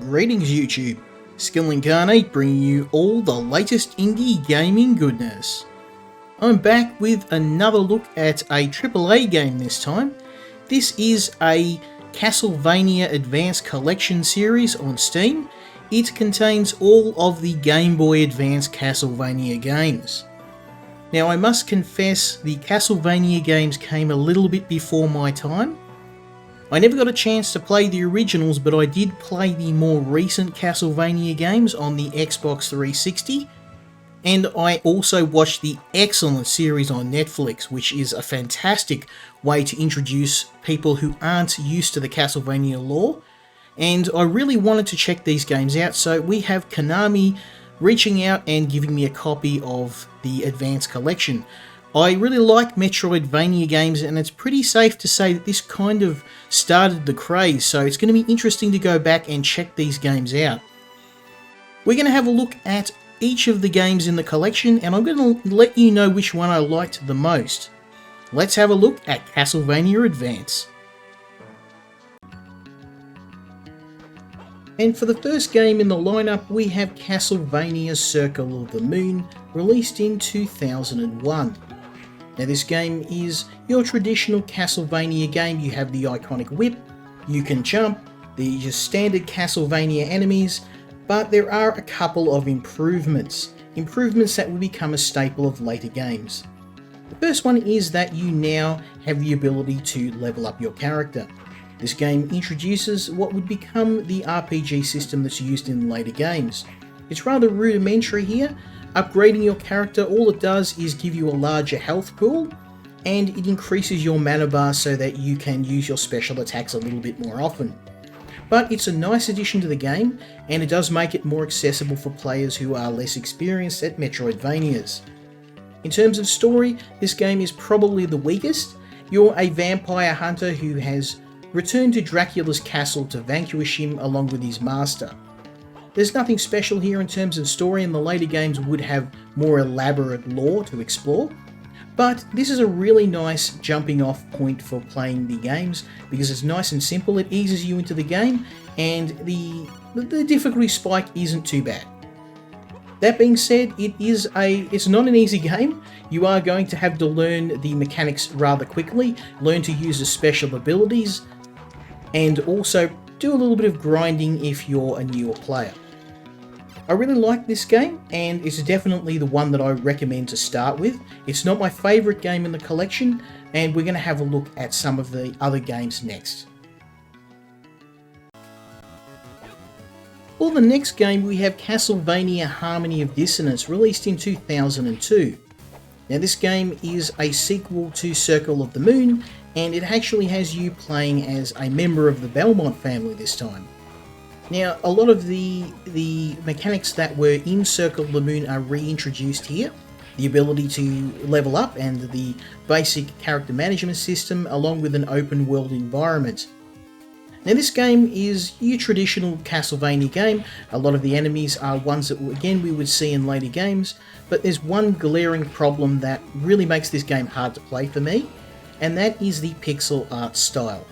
Greetings YouTube, Skill Incarnate bringing you all the latest indie gaming goodness. I'm back with another look at a AAA game this time. This is a Castlevania Advance Collection series on Steam. It contains all of the Gameboy Advance Castlevania games. Now I must confess the Castlevania games came a little bit before my time. I never got a chance to play the originals, but I did play the more recent Castlevania games on the Xbox 360, and I also watched the excellent series on Netflix, which is a fantastic way to introduce people who aren't used to the Castlevania lore, and I really wanted to check these games out, so we have Konami reaching out and giving me a copy of the Advance Collection. I really like Metroidvania games, and it's pretty safe to say that this kind of started the craze, so it's going to be interesting to go back and check these games out. We're going to have a look at each of the games in the collection, and I'm going to let you know which one I liked the most. Let's have a look at Castlevania Advance. And for the first game in the lineup, we have Castlevania Circle of the Moon, released in 2001. Now this game is your traditional Castlevania game. You have the iconic whip, you can jump, the just standard Castlevania enemies, but there are a couple of improvements that will become a staple of later games. The first one is that you now have the ability to level up your character. This game introduces what would become the RPG system that's used in later games. It's rather rudimentary here. Upgrading your character, all it does is give you a larger health pool, and it increases your mana bar so that you can use your special attacks a little bit more often. But it's a nice addition to the game, and it does make it more accessible for players who are less experienced at Metroidvanias. In terms of story, this game is probably the weakest. You're a vampire hunter who has returned to Dracula's castle to vanquish him along with his master. There's nothing special here in terms of story, and the later games would have more elaborate lore to explore, but this is a really nice jumping off point for playing the games because it's nice and simple. It eases you into the game, and the difficulty spike isn't too bad. That being said, it's not an easy game. You are going to have to learn the mechanics rather quickly, learn to use the special abilities, and also do a little bit of grinding if you're a newer player. I really like this game, and it's definitely the one that I recommend to start with. It's not my favourite game in the collection, and we're going to have a look at some of the other games next. For the next game, we have Castlevania Harmony of Dissonance, released in 2002. Now this game is a sequel to Circle of the Moon, and it actually has you playing as a member of the Belmont family this time. Now, a lot of the mechanics that were in Circle of the Moon are reintroduced here. The ability to level up and the basic character management system, along with an open world environment. Now this game is your traditional Castlevania game. A lot of the enemies are ones that, again, we would see in later games, but there's one glaring problem that really makes this game hard to play for me, and that is the pixel art style.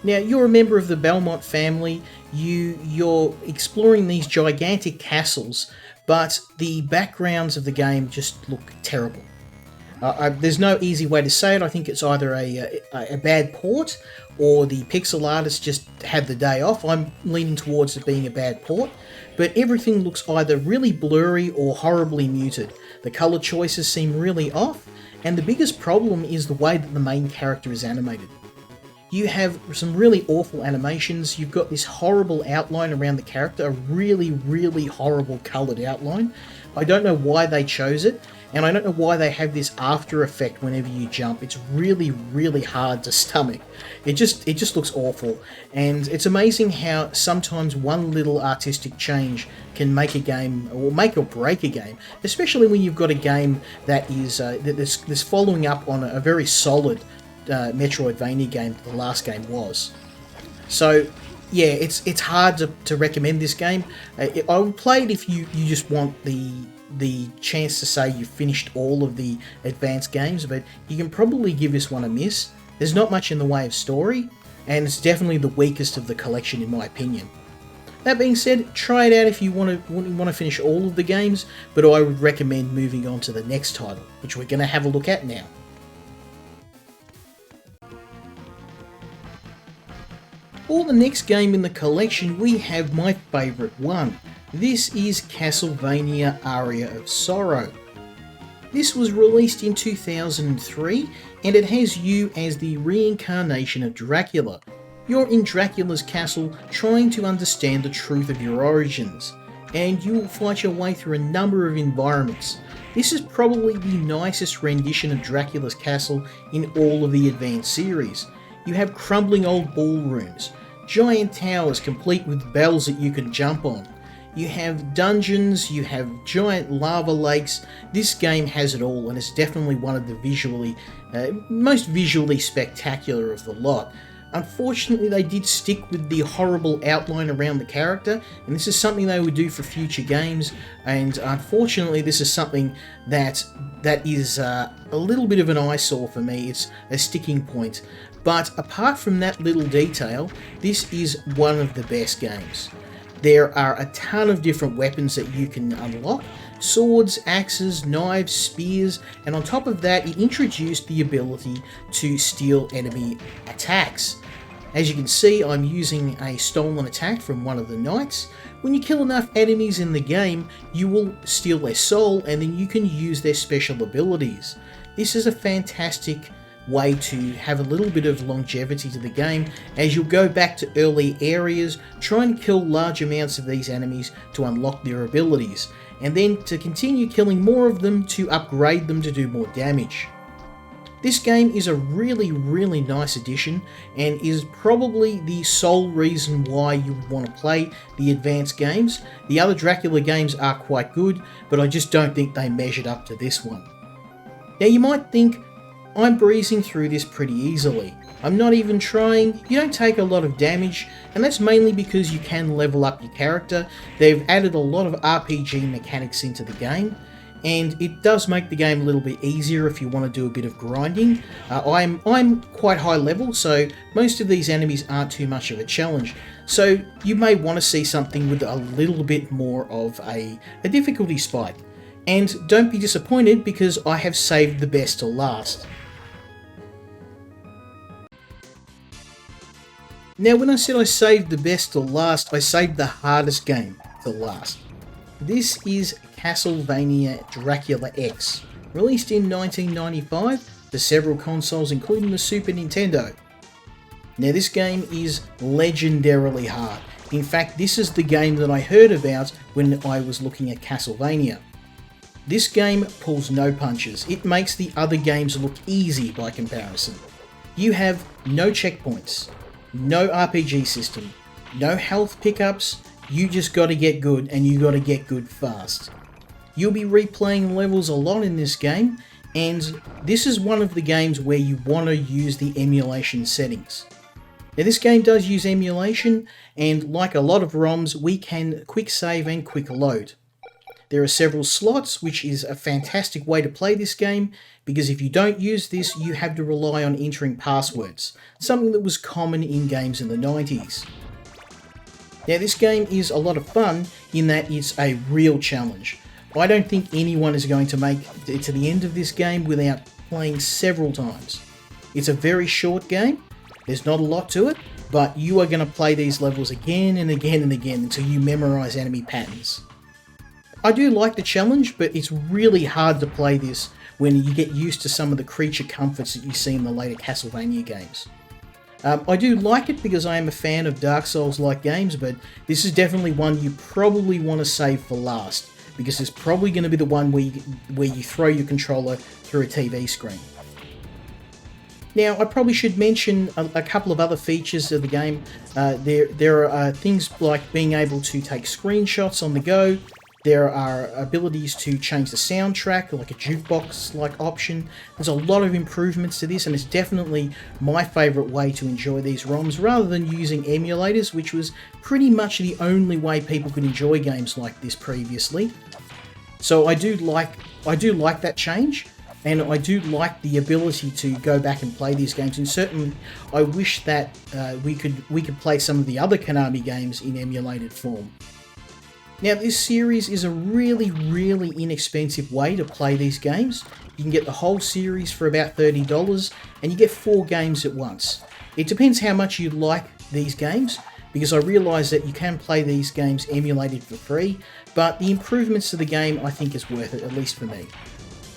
Now, you're a member of the Belmont family, you're exploring these gigantic castles, but the backgrounds of the game just look terrible. There's no easy way to say it. I think it's either a bad port, or the pixel artist just had the day off. I'm leaning towards it being a bad port, but everything looks either really blurry or horribly muted. The colour choices seem really off, and the biggest problem is the way that the main character is animated. You have some really awful animations. You've got this horrible outline around the character, a really, really horrible coloured outline. I don't know why they chose it, and I don't know why they have this after effect whenever you jump. It's really, really hard to stomach. It just looks awful, and it's amazing how sometimes one little artistic change can make a game, or make or break a game, especially when you've got a game that is that's following up on a very solid Metroidvania game that the last game was. So yeah, it's hard to recommend this game. I would play it if you just want the chance to say you've finished all of the advanced games, but you can probably give this one a miss. There's not much in the way of story, and it's definitely the weakest of the collection in my opinion. That being said, try it out if you want to finish all of the games, but I would recommend moving on to the next title, which we're going to have a look at now. For the next game in the collection, we have my favourite one. This is Castlevania Aria of Sorrow. This was released in 2003, and it has you as the reincarnation of Dracula. You're in Dracula's castle trying to understand the truth of your origins, and you will fight your way through a number of environments. This is probably the nicest rendition of Dracula's castle in all of the Advance series. You have crumbling old ballrooms, giant towers complete with bells that you can jump on. You have dungeons, you have giant lava lakes. This game has it all, and it's definitely one of the most visually spectacular of the lot. Unfortunately, they did stick with the horrible outline around the character, and this is something they would do for future games, and unfortunately this is something that is a little bit of an eyesore for me. It's a sticking point. But apart from that little detail, this is one of the best games. There are a ton of different weapons that you can unlock. Swords, axes, knives, spears, and on top of that it introduced the ability to steal enemy attacks. As you can see, I'm using a stolen attack from one of the knights. When you kill enough enemies in the game, you will steal their soul and then you can use their special abilities. This is a fantastic way to have a little bit of longevity to the game, as you'll go back to early areas, try and kill large amounts of these enemies to unlock their abilities, and then to continue killing more of them to upgrade them to do more damage. This game is a really nice addition, and is probably the sole reason why you would want to play the Advance games. The other Dracula games are quite good, but I just don't think they measured up to this one. Now you might think, I'm breezing through this pretty easily. I'm not even trying. You don't take a lot of damage, and that's mainly because you can level up your character. They've added a lot of RPG mechanics into the game, and it does make the game a little bit easier if you want to do a bit of grinding. I'm quite high level, so most of these enemies aren't too much of a challenge. So you may want to see something with a little bit more of a difficulty spike. And don't be disappointed, because I have saved the best till last. Now, when I said I saved the best till last, I saved the hardest game till last. This is Castlevania Dracula X, released in 1995 for several consoles including the Super Nintendo. Now, this game is legendarily hard. In fact, this is the game that I heard about when I was looking at Castlevania. This game pulls no punches. It makes the other games look easy by comparison. You have no checkpoints, no RPG system, no health pickups. You just gotta get good, and you gotta get good fast. You'll be replaying levels a lot in this game, and this is one of the games where you want to use the emulation settings. Now, this game does use emulation, and like a lot of ROMs, we can quick save and quick load. There are several slots, which is a fantastic way to play this game, because if you don't use this, you have to rely on entering passwords, something that was common in games in the 90s. Now, this game is a lot of fun in that it's a real challenge. I don't think anyone is going to make it to the end of this game without playing several times. It's a very short game, there's not a lot to it, but you are going to play these levels again and again and again until you memorize enemy patterns. I do like the challenge, but it's really hard to play this when you get used to some of the creature comforts that you see in the later Castlevania games. I do like it because I am a fan of Dark Souls-like games, but this is definitely one you probably want to save for last, because it's probably going to be the one where you throw your controller through a TV screen. Now, I probably should mention a couple of other features of the game. There are things like being able to take screenshots on the go. There are abilities to change the soundtrack, like a jukebox-like option. There's a lot of improvements to this, and it's definitely my favourite way to enjoy these ROMs, rather than using emulators, which was pretty much the only way people could enjoy games like this previously. So I do like that change. and I do like the ability to go back and play these games, and certainly I wish that we could play some of the other Konami games in emulated form. Now, this series is a really inexpensive way to play these games. You can get the whole series for about $30, and you get 4 games at once. It depends how much you like these games, because I realise that you can play these games emulated for free, but the improvements to the game I think is worth it, at least for me.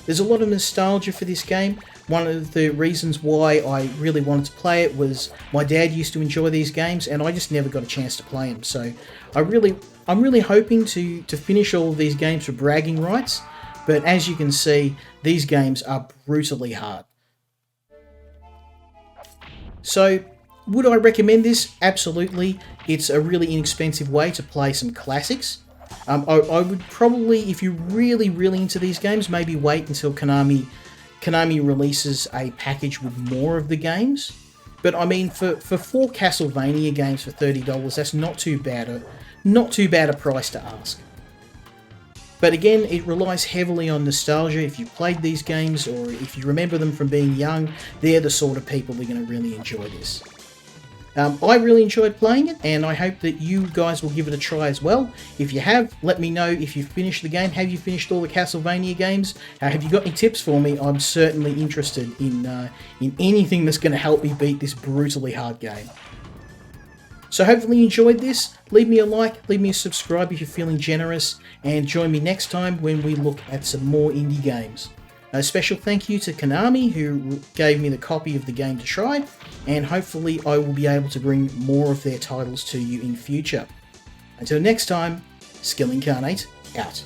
There's a lot of nostalgia for this game. One of the reasons why I really wanted to play it was my dad used to enjoy these games, and I just never got a chance to play them. So I'm really hoping to finish all of these games for bragging rights, but as you can see, these games are brutally hard. So, would I recommend this? Absolutely. It's a really inexpensive way to play some classics. I would probably, if you're really into these games, maybe wait until Konami releases a package with more of the games. But I mean, for 4 Castlevania games for $30, that's not too bad a price to ask. But again, it relies heavily on nostalgia. If you played these games, or if you remember them from being young, they're the sort of people that are going to really enjoy this. I really enjoyed playing it, and I hope that you guys will give it a try as well. If you have, let me know if you've finished the game. Have you finished all the Castlevania games? Have you got any tips for me? I'm certainly interested in anything that's going to help me beat this brutally hard game. So hopefully you enjoyed this. Leave me a like, leave me a subscribe if you're feeling generous, and join me next time when we look at some more indie games. A special thank you to Konami, who gave me the copy of the game to try, and hopefully I will be able to bring more of their titles to you in future. Until next time, Skill Incarnate, out.